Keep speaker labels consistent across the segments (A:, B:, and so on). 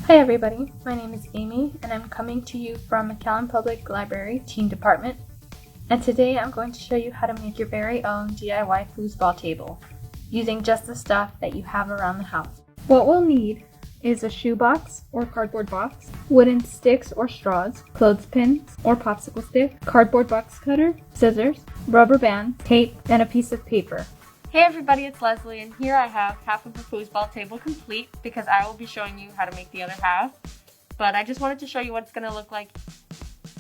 A: Hi everybody, my name is Amy and I'm coming to you from McAllen Public Library Teen Department, and today I'm going to show you how to make your very own DIY foosball table using just the stuff that you have around the house. What we'll need is a shoebox or cardboard box, wooden sticks or straws, clothespins or popsicle stick, cardboard box cutter, scissors, rubber bands, tape, and a piece of paper.
B: Hey everybody, it's Leslie, and here I have half of the foosball table complete because I will be showing you how to make the other half. But I just wanted to show you what it's going to look like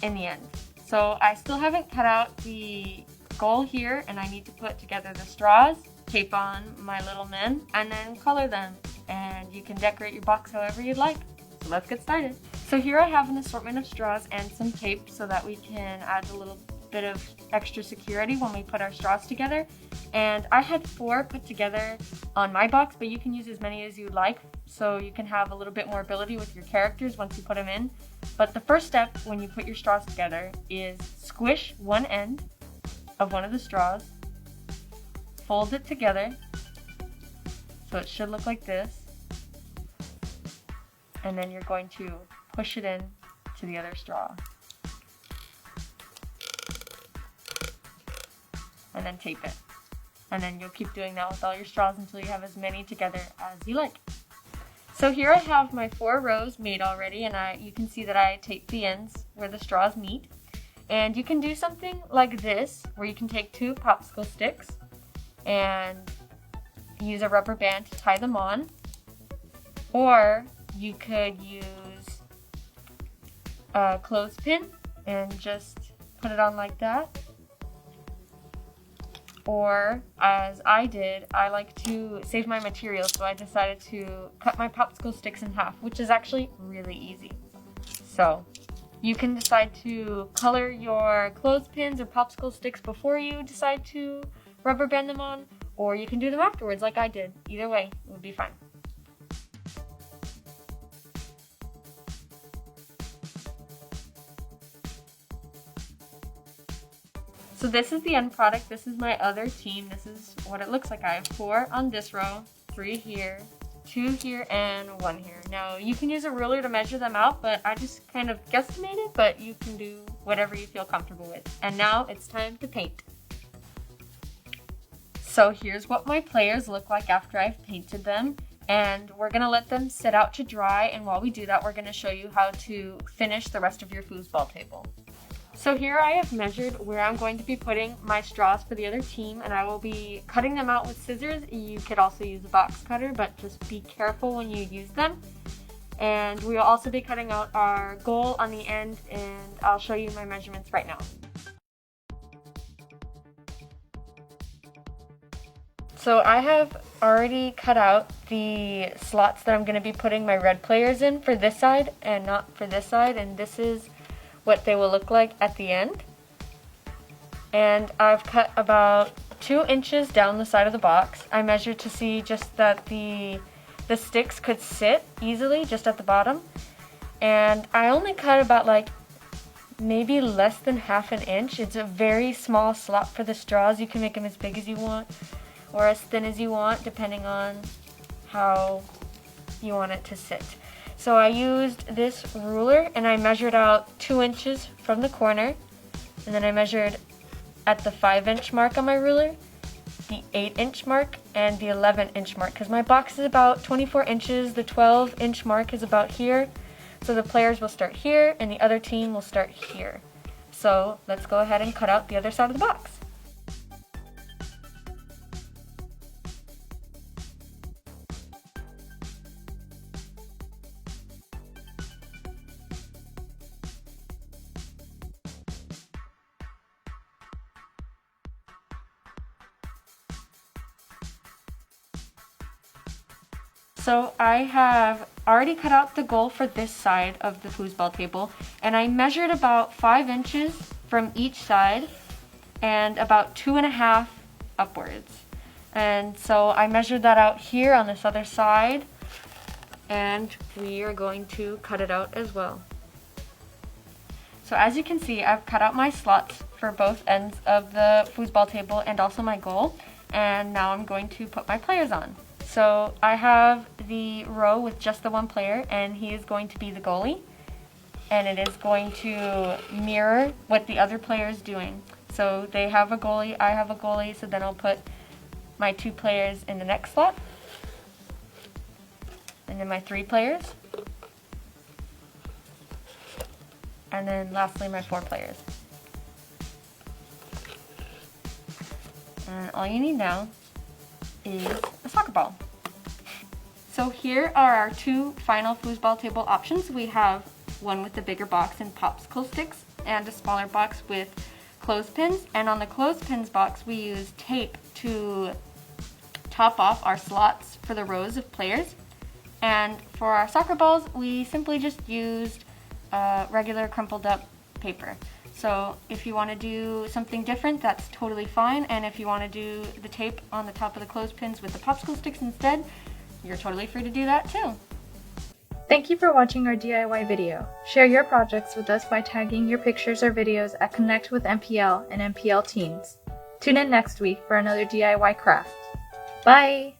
B: in the end. So I still haven't cut out the goal here, and I need to put together the straws, tape on my little men, and then color them. And you can decorate your box however you'd like. So let's get started. So here I have an assortment of straws and some tape so that we can add a little bit of extra security when we put our straws together. And I had 4 put together on my box, but you can use as many as you like so you can have a little bit more ability with your characters once you put them in. But the first step when you put your straws together is squish one end of one of the straws, fold it together so it should look like this, and then you're going to push it in to the other straw. And then tape it. And then you'll keep doing that with all your straws until you have as many together as you like. So here I have my 4 rows made already, and you can see that I taped the ends where the straws meet. And you can do something like this, where you can take 2 popsicle sticks and use a rubber band to tie them on. Or you could use a clothespin and just put it on like that. Or, as I did, I like to save my materials, so I decided to cut my popsicle sticks in half, which is actually really easy. So, you can decide to color your clothespins or popsicle sticks before you decide to rubber band them on, or you can do them afterwards like I did. Either way, it would be fine. So this is the end product. This is my other team. This is what it looks like. I have 4 on this row, 3 here, 2 here, and 1 here. Now you can use a ruler to measure them out, but I just kind of guesstimated, but you can do whatever you feel comfortable with. And now it's time to paint. So here's what my players look like after I've painted them. And we're gonna let them sit out to dry, and while we do that, we're gonna show you how to finish the rest of your foosball table. So here I have measured where I'm going to be putting my straws for the other team, and I will be cutting them out with scissors. You could also use a box cutter, but just be careful when you use them. And we will also be cutting out our goal on the end, and I'll show you my measurements right now. So I have already cut out the slots that I'm going to be putting my red players in for this side and not for this side, and this is what they will look like at the end. And I've cut about 2 inches down the side of the box. I measured to see just that the sticks could sit easily just at the bottom. And I only cut about like maybe less than ½ an inch. It's a very small slot for the straws. You can make them as big as you want or as thin as you want, depending on how you want it to sit. So I used this ruler and I measured out 2 inches from the corner, and then I measured at the 5-inch mark on my ruler, the 8-inch mark, and the 11-inch mark, because my box is about 24 inches, the 12-inch mark is about here, so the players will start here and the other team will start here. So let's go ahead and cut out the other side of the box. So I have already cut out the goal for this side of the foosball table, and I measured about 5 inches from each side and about 2.5 upwards. And so I measured that out here on this other side, and we are going to cut it out as well. So as you can see, I've cut out my slots for both ends of the foosball table and also my goal, and now I'm going to put my players on. So I have the row with just the one player, and he is going to be the goalie. And it is going to mirror what the other player is doing. So they have a goalie, I have a goalie, so then I'll put my 2 players in the next slot. And then my 3 players. And then lastly my 4 players. And all you need now is a soccer ball. So here are our 2 final foosball table options. We have one with the bigger box and popsicle sticks, and a smaller box with clothespins. And on the clothespins box we use tape to top off our slots for the rows of players. And for our soccer balls we simply just used regular crumpled up paper. So if you want to do something different, that's totally fine, and if you want to do the tape on the top of the clothespins with the popsicle sticks instead, you're totally free to do that too.
A: Thank you for watching our DIY video. Share your projects with us by tagging your pictures or videos at Connect with MPL and MPL Teens. Tune in next week for another DIY craft. Bye!